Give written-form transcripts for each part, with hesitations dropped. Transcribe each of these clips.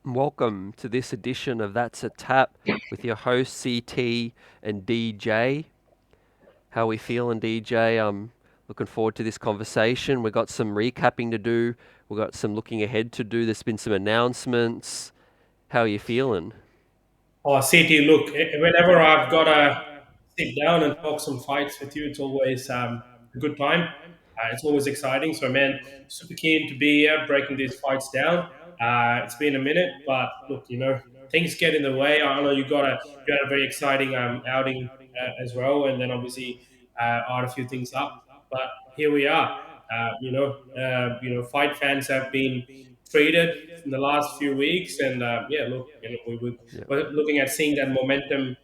Welcome to this edition of That's a Tap with your host CT and DJ. How are we feeling, DJ? I'm looking forward to this conversation. We've got some recapping to do. We've got some looking ahead to do. There's been some announcements. How are you feeling? Oh, CT, look, whenever I've got to sit down and talk some fights with you, it's always a good time. It's always exciting. So, man, super keen to be here breaking these fights down. It's been a minute, but look, things get in the way. I know you had a very exciting outing as well, and then obviously art a few things up. But here we are. Fight fans have been treated in the last few weeks, and yeah, look, Yeah. we're looking at seeing that momentum,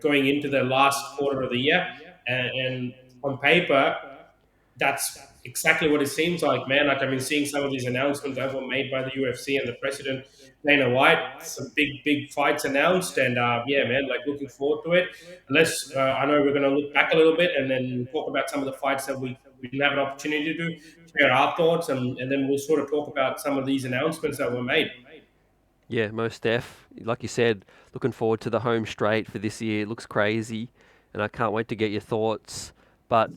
going into the last quarter of the year, and on paper, that's exactly what it seems like, man. Like I've been seeing some of these announcements that were made by the UFC and the president Dana White. Some big fights announced, and yeah, man, like looking forward to it. I know we're going to look back a little bit and then talk about some of the fights that we didn't have an opportunity to do, share our thoughts, and then we'll sort of talk about some of these announcements that were made. Yeah, most def. Like you said, looking forward to the home straight for this year. It looks crazy, and I can't wait to get your thoughts. But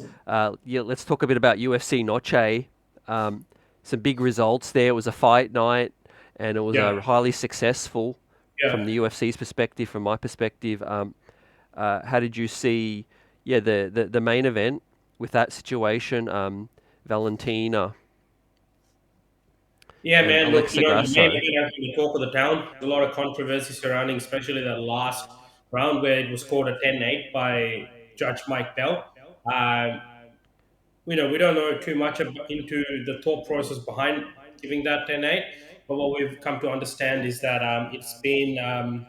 yeah, let's talk a bit about UFCNoche. Some big results there. It was a fight night, and it was Yeah, highly successful from yeah. the UFC's perspective, from my perspective. How did you see, yeah, the main event with that situation? Valentina Yeah, and man. Look, Alexa the main Grasso. event has been the talk of the town. There's a lot of controversy surrounding, especially that last round where it was scored a 10-8 by Judge Mike Bell. Um, we don't know too much into the thought process behind giving that 10-8, but what we've come to understand is that it's been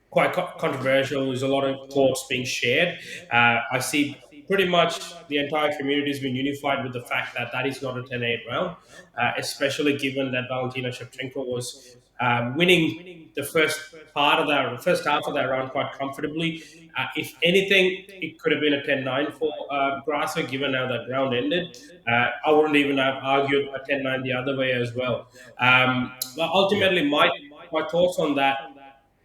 quite controversial. There's a lot of thoughts being shared. I see pretty much the entire community has been unified with the fact that that is not a 10-8 round, especially given that Valentina Shevchenko was winning the first half of that round quite comfortably. If anything, it could have been a 10-9 for Grasso, given how that round ended. I wouldn't even have argued a 10-9 the other way as well. But Yeah. ultimately, my thoughts on that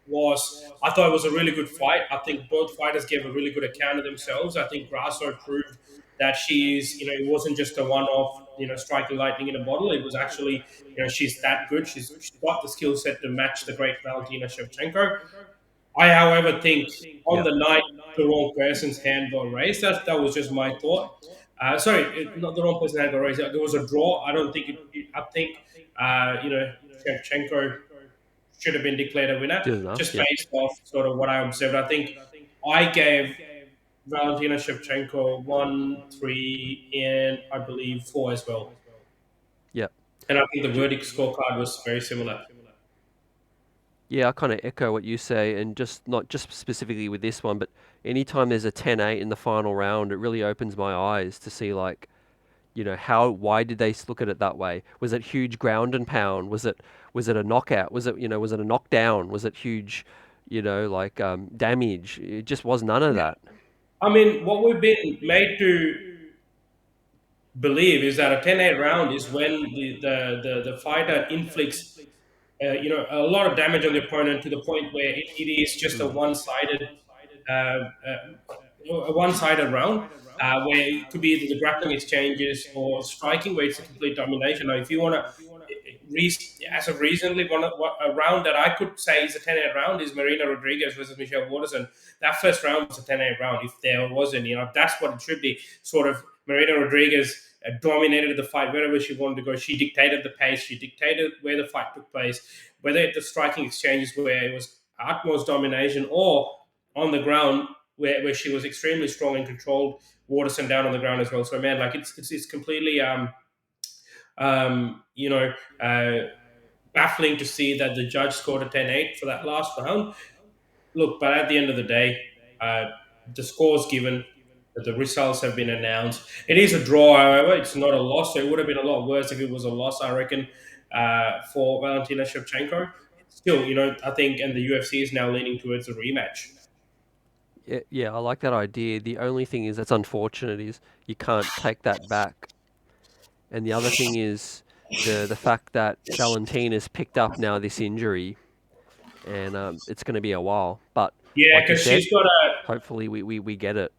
was I thought it was a really good fight. I think both fighters gave a really good account of themselves. I think Grasso proved that it wasn't just a one-off, striking lightning in a bottle. It was actually, she's that good. She's got the skill set to match the great Valentina Shevchenko. I, however, think on Yeah. the night the wrong person's hand got raised. That was just my thought. Not the wrong person's hand got raised. There was a draw. I don't think I think Shevchenko should have been declared a winner, Good enough. just Yeah. based off sort of what I observed. I think I gave Valentina Shevchenko 1, 3, and I believe 4 as well. Yeah. And I think the Ju- verdict scorecard was very similar. Yeah, I kind of echo what you say, and just not just specifically with this one, but anytime there's a 10-8 in the final round, it really opens my eyes to see like, why did they look at it that way? Was it huge ground and pound? Was it a knockout? Was it a knockdown? Was it huge, like damage? It just was none of that. I mean, what we've been made to believe is that a 10-8 round is when the fighter inflicts a lot of damage on the opponent to the point where it is just Mm. uh, a one-sided round where it could be either the grappling exchanges or striking, where it's a complete domination. Now, if you want to, as of recently, a round that I could say is a 10-8 round is Marina Rodriguez versus Michelle Waters, and that first round was a 10-8 round. If there was any, that's what it should be. Sort of Marina Rodriguez dominated the fight wherever she wanted to go. She dictated the pace. She dictated where the fight took place, whether it the striking exchanges where it was utmost domination or on the ground where she was extremely strong and controlled Waterson down on the ground as well. So man, like it's completely um, you know uh, baffling to see that the judge scored a 10-8 for that last round. Look, but at the end of the day, uh, the score's given, the results have been announced. It is a draw, however, it's not a loss. So it would have been a lot worse if it was a loss, I reckon, for Valentina Shevchenko. Still, I think, and the UFC is now leaning towards a rematch. Yeah, yeah, I like that idea. The only thing is that's unfortunate is you can't take that back. And the other thing is, the fact that Valentina's picked up now this injury, and it's going to be a while. But Yeah, like you because said, she's got a hopefully we get it.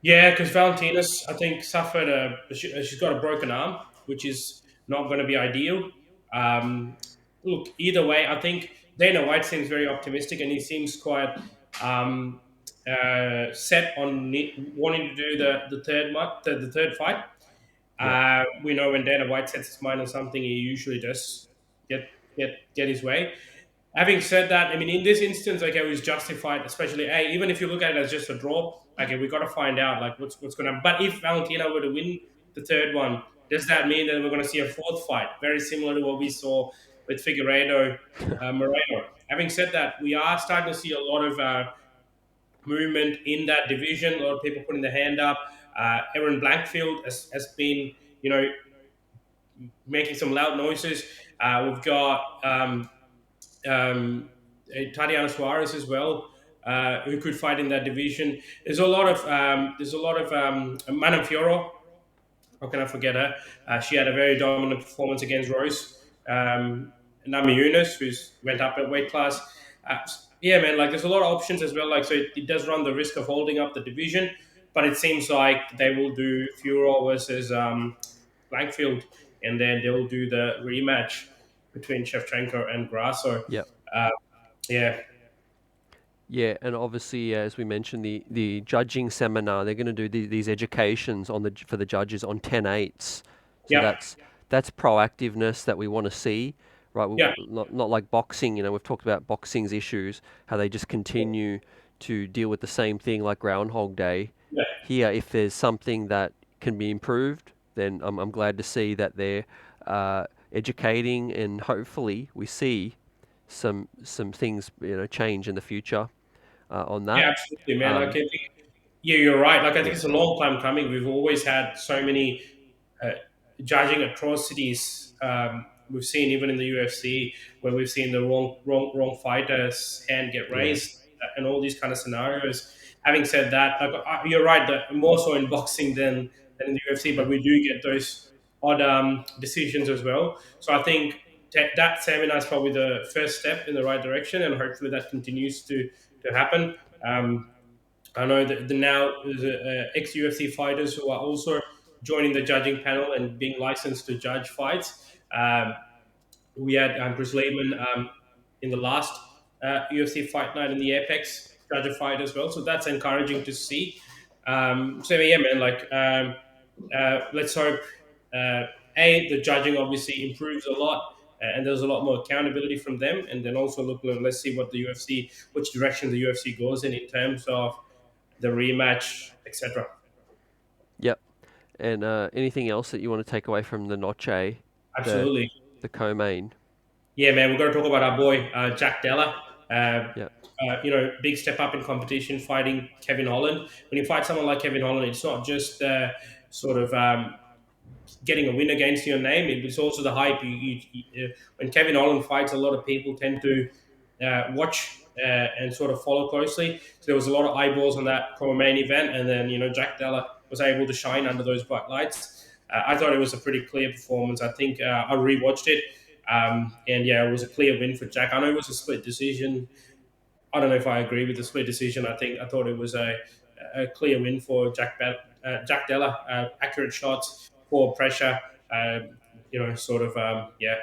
yeah, because Valentina's I think suffered she's got a broken arm, which is not going to be ideal. Um, Look, either way, I think Dana White seems very optimistic, and he seems quite um, set on wanting to do the third the third fight. Yep. We know when Dana White sets his mind on something, he usually does get get his way. Having said that, I mean, in this instance, okay, it was justified, especially, hey, even if you look at it as just a draw, okay, we got to find out like what's going to happen. But if Valentina were to win the third one, does that mean that we're going to see a fourth fight, very similar to what we saw with Figueiredo, Moreno? Having said that, we are starting to see a lot of movement in that division. A lot of people putting their hand up. Aaron Blankfield has been, you know, making some loud noises. We've got um, Tatiana Suarez as well, who could fight in that division. There's a lot of Manafioro. How can I forget her? She had a very dominant performance against Rose. Nami Yunus, who's went up at weight class. Uh, yeah, man, like there's a lot of options as well. Like, so it does run the risk of holding up the division, but it seems like they will do Furo versus Blankfield, and then they'll do the rematch between Shevchenko and Grasso. Yep. Uh, yeah, Yeah, and obviously, as we mentioned, the judging seminar, they're going to do these educations on for the judges on 10-8s. So yeah, that's proactiveness that we want to see, right? yeah, Not like boxing. We've talked about boxing's issues, how they just continue to deal with the same thing like Groundhog Day. yeah. Here, if there's something that can be improved, then I'm glad to see that they're educating, and hopefully we see some things change in the future on that. Yeah, absolutely, man. Like, I Um, think, yeah, you're right. Like, I think yeah, it's a long time coming. We've always had so many uh, judging atrocities. We've seen even in the UFC where we've seen the wrong fighter's hand get yeah, raised, and all these kind of scenarios. Having said that, like, you're right. That more so in boxing than in the UFC, but we do get those odd decisions as well. So I think that seminar is probably the first step in the right direction, and hopefully that continues to happen. I know that now there's ex UFC fighters who are also joining the judging panel and being licensed to judge fights. We had Chris Lehman in the last UFC fight night in the Apex judge a fight as well, so that's encouraging to see. So yeah, man, like let's hope the judging obviously improves a lot. And there's a lot more accountability from them, and then also look. Let's see what the UFC, which direction the UFC goes in terms of the rematch, etc. yep. And anything else that you want to take away from the Noche, the Absolutely. the co-main? Yeah, man, we're going to talk about our boy Jack Della. Yep, Big step up in competition, fighting Kevin Holland. When you fight someone like Kevin Holland, it's not just sort of getting a win against your name. It's also the hype. When Kevin Holland fights, a lot of people tend to watch and sort of follow closely. So there was a lot of eyeballs on that main event, and then Jack Della was able to shine under those bright lights. I thought it was a pretty clear performance. I think I rewatched it, and yeah, it was a clear win for Jack. I know it was a split decision. I don't know if I agree with the split decision. I thought it was a clear win for Jack Della. Accurate shots, poor pressure. Sort of yeah,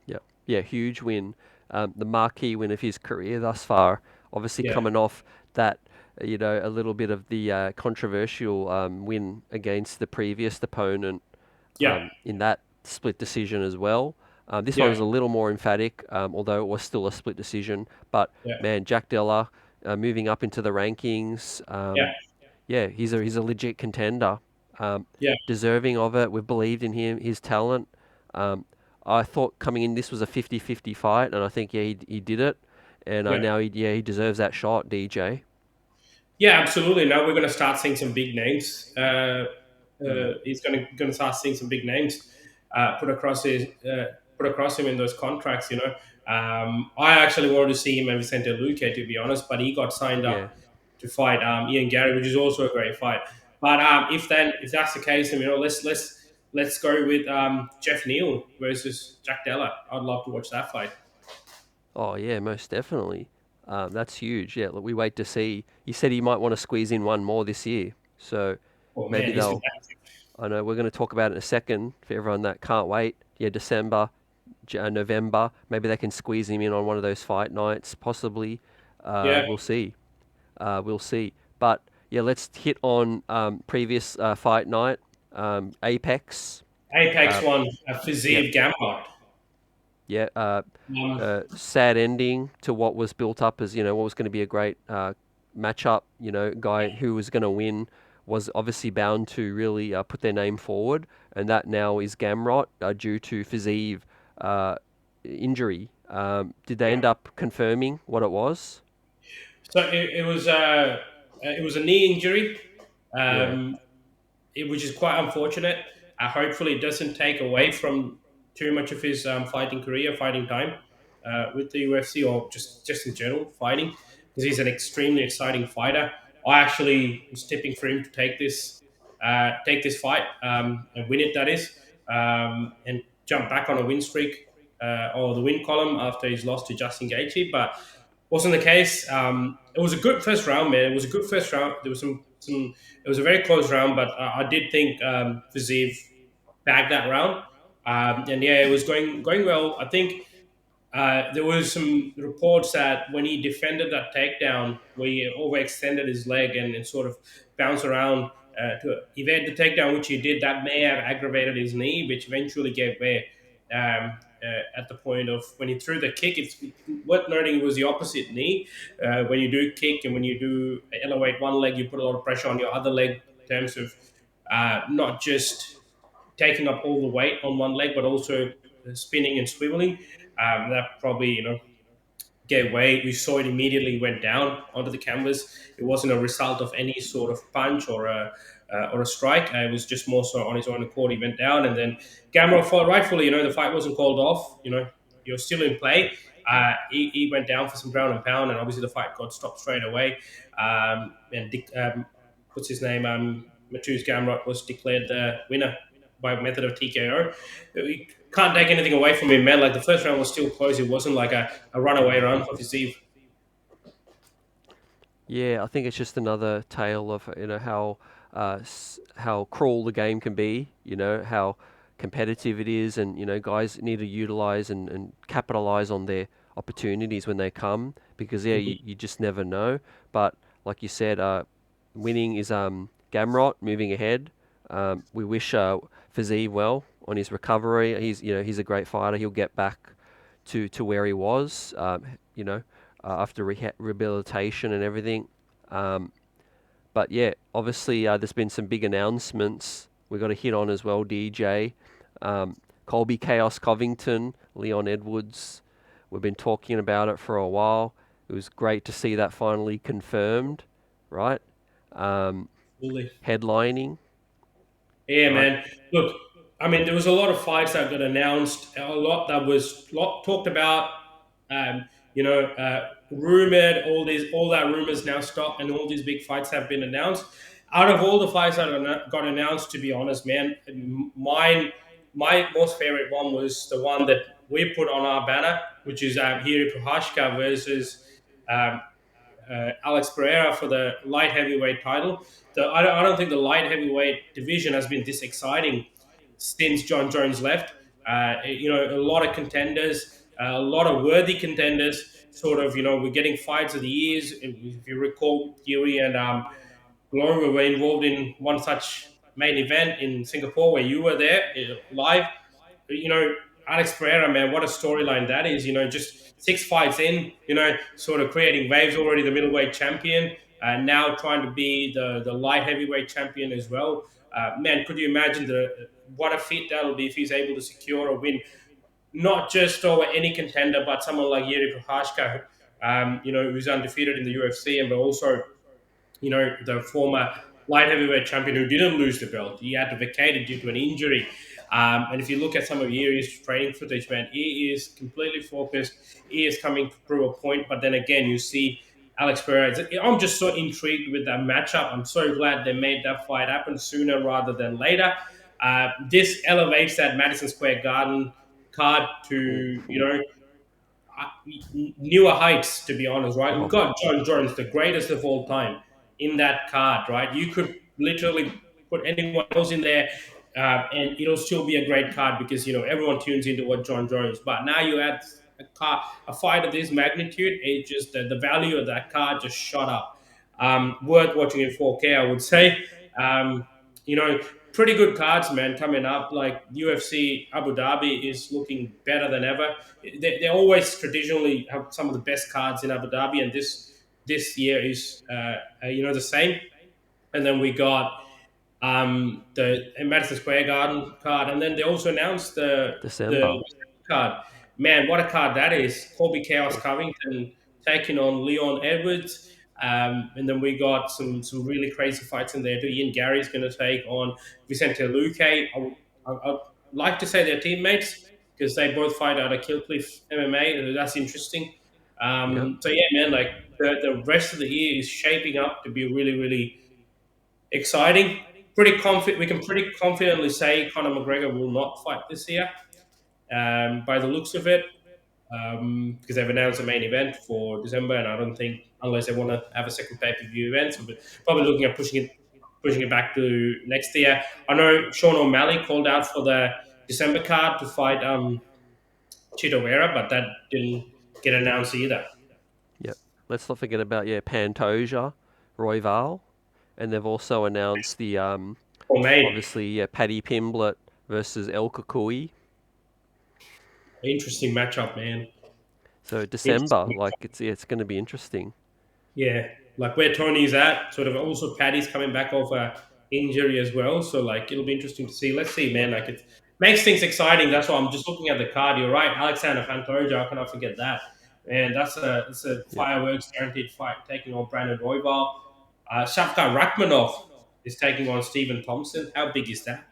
yep, yeah. Huge win. The marquee win of his career thus far. Obviously, yeah, coming off that, a little bit of the controversial win against the previous opponent yeah, in that split decision as well. This one yeah, was a little more emphatic, although it was still a split decision. But yeah, man, Jack Della moving up into the rankings. yeah, Yeah, he's a legit contender, um, yeah, deserving of it. We've believed in him, his talent. Um, I thought coming in this was a 50-50 fight, and I think he did it. And yeah. now he deserves that shot, DJ. Yeah, absolutely. Now we're going to start seeing some big names. Mm, He's going to start seeing some big names put across put across him in those contracts. I actually wanted to see him and Vicente Luque, to be honest, but he got signed yeah, up to fight Ian Garry, which is also a great fight. But if that's the case, then let's let's go with Jeff Neal versus Jack Della. I'd love to watch that fight. Oh yeah, most definitely. That's huge. Yeah, look, we wait to see. He said he might want to squeeze in one more this year, so Oh maybe man, he's been they'll. I know we're going to talk about it in a second for everyone that can't wait. Yeah, December, November. Maybe they can squeeze him in on one of those fight nights, possibly. yeah. We'll see. We'll see. But yeah, let's hit on previous fight night. Apex. Apex Uh, one, yep. Fiziev Gambart. Yeah. Um, Sad ending to what was built up as what was going to be a great matchup. Guy who was going to win was obviously bound to really put their name forward, and that now is Gamrot due to Fiziev uh, injury. Did they yeah. end up confirming what it was? So it was a knee injury. Yeah. Um, which is quite unfortunate. Hopefully, it doesn't take away from too much of his fighting career, fighting time with the UFC, or just in general fighting, because he's an extremely exciting fighter. I actually was tipping for him to take this fight and win it. That is, and jump back on a win streak or the win column after his loss to Justin Gaethje, but wasn't the case. It was a good first round, man. It was a good first round. There was some. It was a very close round, but I did think Fiziev bagged that round. And yeah, it was going well. I think there was some reports that when he defended that takedown, where he overextended his leg and sort of bounced around to evade the takedown, which he did, that may have aggravated his knee, which eventually gave way at the point of when he threw the kick. It's worth noting it was the opposite knee. When you do kick and when you do elevate one leg, you put a lot of pressure on your other leg in terms of not just taking up all the weight on one leg, but also spinning and swiveling. That probably gave way. We saw it immediately went down onto the canvas. It wasn't a result of any sort of punch or a strike. It was just more so on his own accord. He went down, and then Gamrot fought rightfully. The fight wasn't called off. You're still in play. He went down for some ground and pound, and obviously the fight got stopped straight away. And what's his name? Matthews Gamrot was declared the winner by method of TKO. You can't take anything away from him, man. Like the first round was still close. It wasn't like a runaway run for Fiziev. Yeah, I think it's just another tale of how how cruel the game can be. How competitive it is, and guys need to utilize and capitalize on their opportunities when they come because yeah, you just never know. But like you said, winning is Gamrot moving ahead. We wish Fiziev well on his recovery. He's a great fighter. He'll get back to where he was. After rehabilitation and everything. Um, but yeah, obviously there's been some big announcements. We got to hit on as well, DJ. Colby Chaos Covington, Leon Edwards. We've been talking about it for a while. It was great to see that finally confirmed, right? Um, Absolutely. Headlining, Yeah, right? man. Look, I mean, there was a lot of fights that got announced, a lot that was talked about, rumored. All that rumors now stopped, and all these big fights have been announced. Out of all the fights that got announced, to be honest, man, my most favorite one was the one that we put on our banner, which is Jiri Prohashka versus um, Alex Pereira for the light heavyweight title. I don't think the light heavyweight division has been this exciting since John Jones left. A lot of contenders, a lot of worthy contenders. Sort of, we're getting fights of the years. If you recall, Jiri and Glory were involved in one such main event in Singapore where you were there live. you know, Alex Pereira, man, what a storyline that is. Just 6 fights in, sort of creating waves already, the middleweight champion, and now trying to be the light heavyweight champion as well. Man, could you imagine what a fit that'll be if he's able to secure a win, not just over any contender, but someone like Yuri Prohashka, who's undefeated in the UFC, and but also the former light heavyweight champion who didn't lose the belt. He had to vacate it due to an injury. And if you look at some of Yuri's training footage, man, he is completely focused. He is coming to prove a point. But then again, you see Alex Pereira. I'm just so intrigued with that matchup. I'm so glad they made that fight happen sooner rather than later. This elevates that Madison Square Garden card to Ooh, newer heights. To be honest, right? We've oh, got John Jones, the greatest of all time, in that card, right? You could literally put anyone else in there, and it'll still be a great card because everyone tunes into what John Jones. But now you add a fight of this magnitude, it just the value of that card just shot up. Worth watching in 4K, I would say. Um, you know, pretty good cards, man, coming up. Like UFC Abu Dhabi is looking better than ever. They always traditionally have some of the best cards in Abu Dhabi, and this year is the same. And then we got the Madison Square Garden card, and then they also announced the December. card. Man, what a card that is! Colby Chaos Oh, Covington taking on Leon Edwards. And then we got some really crazy fights in there too. Ian Garry's going to take on Vicente Luque. I'd like to say they're teammates because they both fight out of Killcliff MMA. That's interesting. yep. So yeah, man, like the rest of the year is shaping up to be really, really exciting. Pretty confident. We can pretty confidently say Conor McGregor will not fight this year, by the looks of it, because they've announced a main event for December, and I don't think unless they want to have a second pay per view event, so we're probably looking at pushing it back to next year. I know Sean O'Malley called out for the December card to fight Chito Vera, but that didn't get announced either. Yep. Let's not forget about Pantoja, Royval, and they've also announced the Or made obviously Paddy Pimblett versus El Kukui. interesting matchup, man. So December, Interesting. like it's going to be interesting. Yeah, like where Tony's at, sort of. Also, Paddy's coming back off a injury as well, so like it'll be interesting to see. Let's see, man. Like it makes things exciting. That's why I'm just looking at the card. You're right, Alexander Pantoja. I cannot forget that. And that's a Yep. fireworks guaranteed fight taking on Brandon Royval. Shavkat Rakhmonov is taking on Stephen Thompson. How big is that?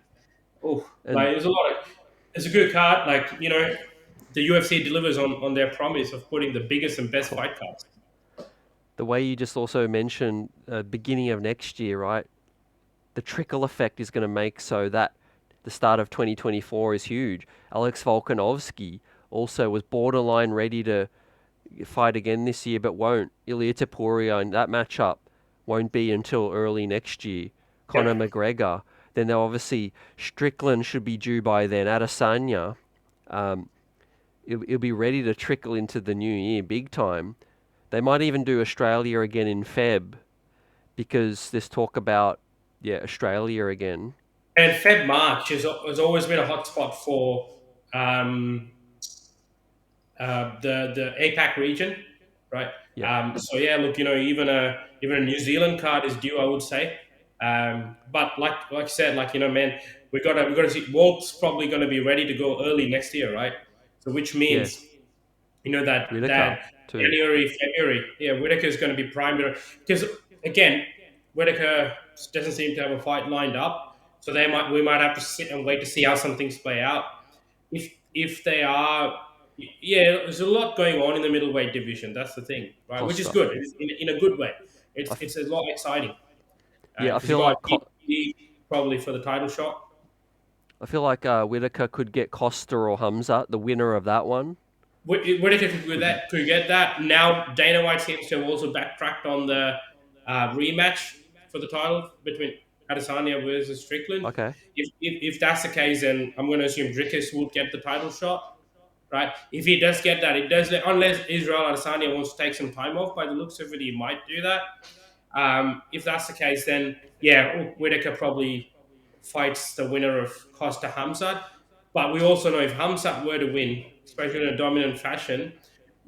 Oh, like And there's a lot of. It's a good card. Like the UFC delivers on their promise of putting the biggest and best oh, fight cards. the way you just also mentioned beginning of next year, right? The trickle effect is going to make so that the start of 2024 is huge. Alex Volkanovski also was borderline ready to fight again this year, but won't. Ilia Topuria in that matchup won't be until early next year. Conor Yep. McGregor. Then they'll obviously Strickland should be due by then. Adesanya, um, it'll be ready to trickle into the new year big time. They might even do Australia again in Feb because there's talk about Australia again. And Feb March has always been a hotspot for um, the APAC region, right? Yep. So yeah, look, even a New Zealand card is due, I would say. But like I said, like man, we got to see. Walt's probably going to be ready to go early next year, right? So which Yeah. means that Whitaker too. January, February, yeah, Whitaker is going to be primed because again, Whitaker doesn't seem to have a fight lined up, so we might have to sit and wait to see how some things play out. If they are, yeah, there's a lot going on in the middleweight division. That's the thing, right? Which is Costa. good in a good way. I It's a lot exciting Yeah, because you got DP probably for the title shot. I feel like Whitaker could get Costa or Hamza, the winner of that one. Whitaker could get Would be that. Could get that. Now Dana White seems to have also backtracked on the rematch for the title between Adesanya versus Strickland. okay. If that's the case, then I'm going to assume Dricus will get the title shot, right? If he does get that, it does unless Israel Adesanya wants to take some time off. By the looks of it, he might do that. If that's the case, then yeah, Whitaker probably fights the winner of Costa Hamzat. But we also know if Hamzat were to win, especially in a dominant fashion,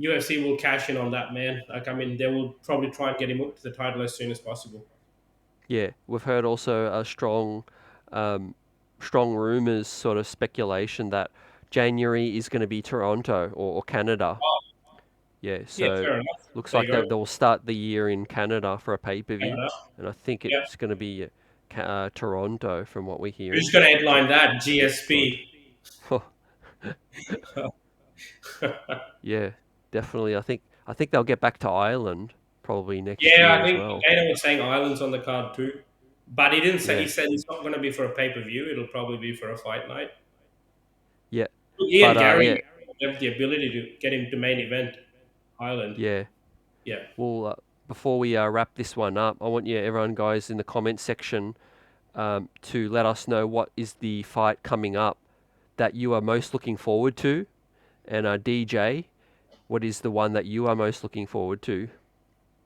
UFC will cash in on that, man. Like, I mean, they will probably try and get him up to the title as soon as possible. Yeah, we've heard also a um, strong rumors, sort of speculation that January is going to be Toronto or Canada. Oh, Yeah, yeah, so fair enough. looks There you like go. they'll start the year in Canada for a pay per view, Canada. and I think Yeah. it's going to be Toronto from what we're Who's hearing. going to So, headline that? God. GSP. Yeah, definitely. I think they'll get back to Ireland probably next Yeah, year I as think well. Dana was saying Ireland's on the card too. But he didn't say. He Yeah, said it's not going to be for a pay per view. It'll probably be for a fight night. yeah. He But and Garry yeah, have the ability to get him to main event Island. yeah. Yeah. Well, before we wrap this one up, I want you, everyone, guys, in the comment section, to let us know what is the fight coming up that you are most looking forward to, and DJ, what is the one that you are most looking forward to?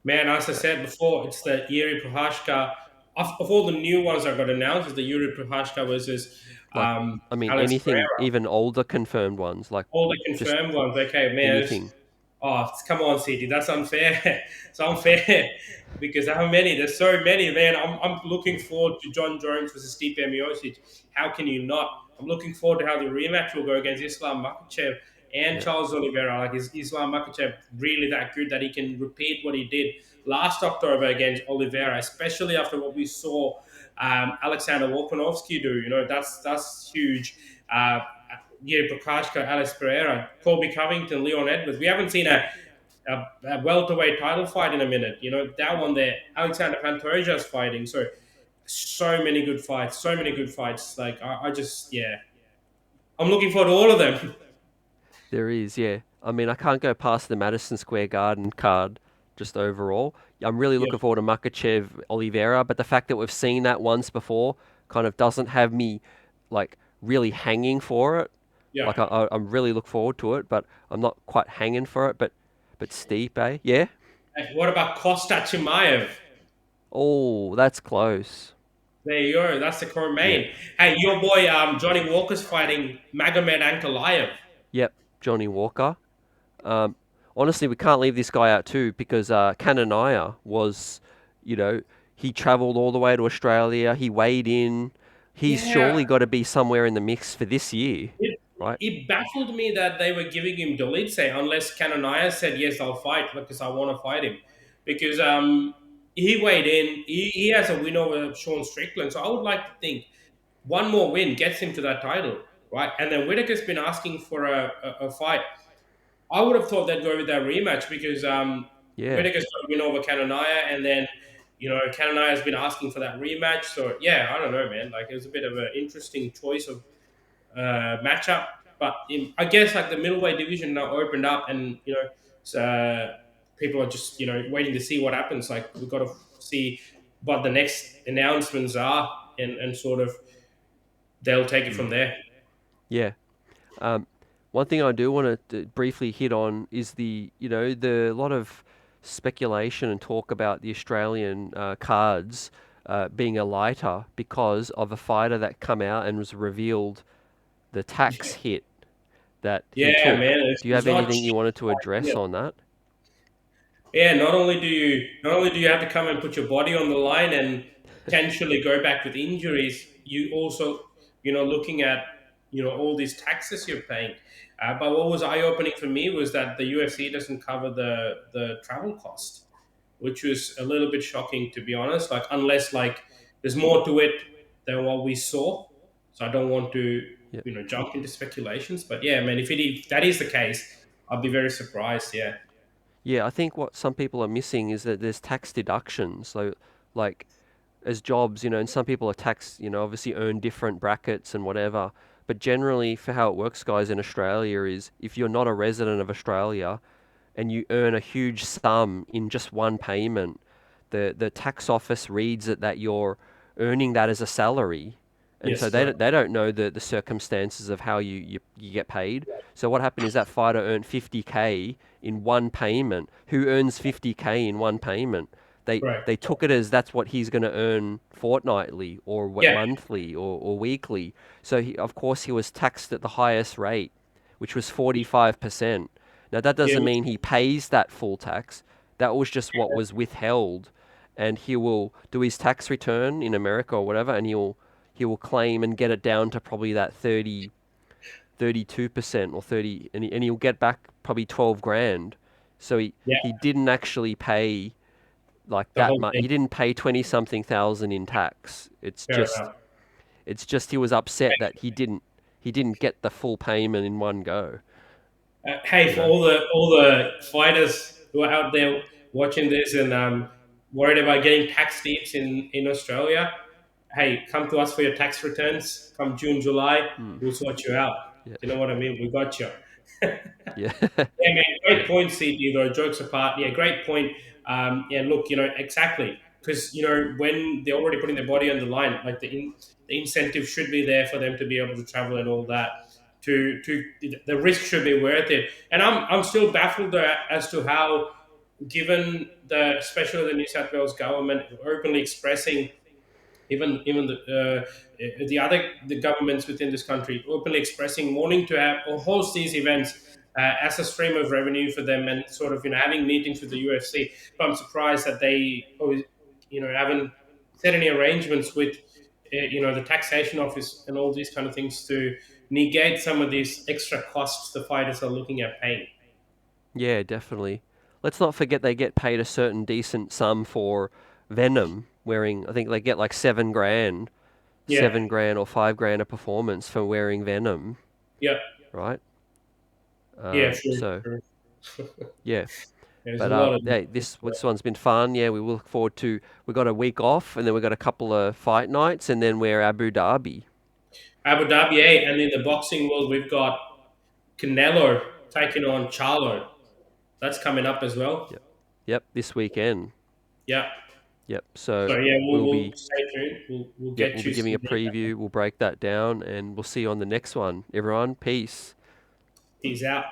Man, as I Uh, said before, it's the Jiri Prohashka. Of all the new ones that got announced, it's the Jiri Prohashka versus like, I mean, Alex anything, Pereira. even older confirmed ones, like All the just confirmed ones. Okay, man. anything. Oh, come on, City. That's unfair. It's unfair because how many? There's so many, man. I'm looking forward to John Jones versus Stipe Miocic. How can you not? I'm looking forward to how the rematch will go against Islam Makhachev and Yeah, Charles Oliveira. Like, is Islam Makhachev really that good that he can repeat what he did last October against Oliveira, especially after what we saw Alexander Volkanovski do? You know, that's huge. Giri Prakash, Alex Pereira, Colby Covington, Leon Edwards. We haven't seen a welterweight title fight in a minute. You know, that one there, Alexander Pantoja is fighting. So many good fights, so many good fights. Like, I just, yeah, I'm looking forward to all of them. there is. Yeah, I mean, I can't go past the Madison Square Garden card just overall. I'm really Yeah, looking forward to Makachev Oliveira, but the fact that we've seen that once before kind of doesn't have me like really hanging for it. yeah. Like I'm really look forward to it, but I'm not quite hanging for it. But steep, eh? Yeah. Hey, what about Kosta Chimaev? Oh, that's close. There you go. That's the core Yeah. main. Hey, your boy Johnny Walker's fighting Magomed Ankalaev. Yep. Johnny Walker. Um, honestly, we can't leave this guy out too because Kananaya was, you know, he travelled all the way to Australia. He weighed in. He's Yeah, surely got to be somewhere in the mix for this year, It, right? it baffled me that they were giving him Dolice unless Kananaya said, yes, I'll fight because I want to fight him. Because he weighed in, he has a win over Sean Strickland. So I would like to think one more win gets him to that title, right? And then Whitaker's been asking for a fight. I would have thought they'd go with that rematch because Yeah. Whitaker's got a win over Kananaya, and then Kananaya has been asking for that rematch. So yeah, I don't know, man. Like, it was a bit of an interesting choice of matchup. But I guess like the middleweight division now opened up, and people are just waiting to see what happens. Like, we've got to see what the next announcements are, and sort of they'll take it Mm. from there. Yeah. Um, one thing I do want to briefly hit on is the lot of speculation and talk about the Australian cards being a lighter because of a fighter that come out and was revealed the tax hit that he Yeah, took. man, Do you it's have not anything you cheap. wanted to address on that? Yeah, not only do you have to come and put your body on the line and potentially go back with injuries, you also looking at all these taxes you're paying. But what was eye opening for me was that the UFC doesn't cover the travel cost, which was a little bit shocking, to be honest. Like, unless like there's more to it than what we saw. So I don't want to Yeah. jump into speculations. But yeah, man, if that is the case, I'll be very surprised. Yeah. Yeah, I think what some people are missing is that there's tax deductions. So, like, as jobs, and some people are taxed, obviously earn different brackets and whatever. But generally, for how it works, guys, in Australia is if you're not a resident of Australia and you earn a huge sum in just one payment, the tax office reads it that you're earning that as a salary. And so Yes, they correct. don't, they don't know the circumstances of how you get paid. So what happened is that fighter earned 50K in one payment. Who earns 50K in one payment? They Correct. they took it as that's what he's going to earn fortnightly or Yeah, monthly or weekly. So of course he was taxed at the highest rate, which was 45%. Now that yeah, doesn't mean he pays that full tax. That was just what was withheld, and he will do his tax return in America or whatever, and he will claim and get it down to probably that 32% or 30, and he'll get back probably 12 grand. So yeah. he didn't actually pay like The that whole much. thing. He didn't pay 20 something thousand in tax. Fair enough. It's just he was upset that he didn't get the full payment in one go, Hey, you for know. all the fighters who are out there watching this and worried about getting tax tips in Australia, hey, come to us for your tax returns. Come June, July, Mm. we'll sort you out. Yeah. You know what I mean? We got you. Yeah. Yeah, man, Yeah. great point, CD. Though jokes apart, yeah, great point. Yeah, look, exactly because when they're already putting their body on the line, like the incentive should be there for them to be able to travel and all that. To the risk should be worth it. And I'm still baffled as to how, given especially the New South Wales government openly expressing, even the governments within this country openly expressing wanting to have or host these events as a stream of revenue for them, and sort of having meetings with the UFC. But I'm surprised that they always, haven't set any arrangements with the taxation office and all these kind of things to negate some of these extra costs the fighters are looking at paying. Yeah, definitely. Let's not forget they get paid a certain decent sum for Venom wearing. I think they get like 7 grand, Yeah, 7 grand or 5 grand a performance for wearing Venom, yeah, right? yeah, sure, So sure. yeah, There's a but lot of hey, this one's been fun. Yeah, we will look forward to. We got a week off, and then we got a couple of fight nights, and then we're Abu Dhabi. Abu Dhabi, and in the boxing world, we've got Canelo taking on Charlo. That's coming up as well. Yep, yep, this weekend. Yeah. Yep. So So yeah, we'll, we'll we'll be stay tuned. We'll yep, get we'll be you giving a some. preview. We'll break that down, and we'll see you on the next one. Everyone, peace. Peace out.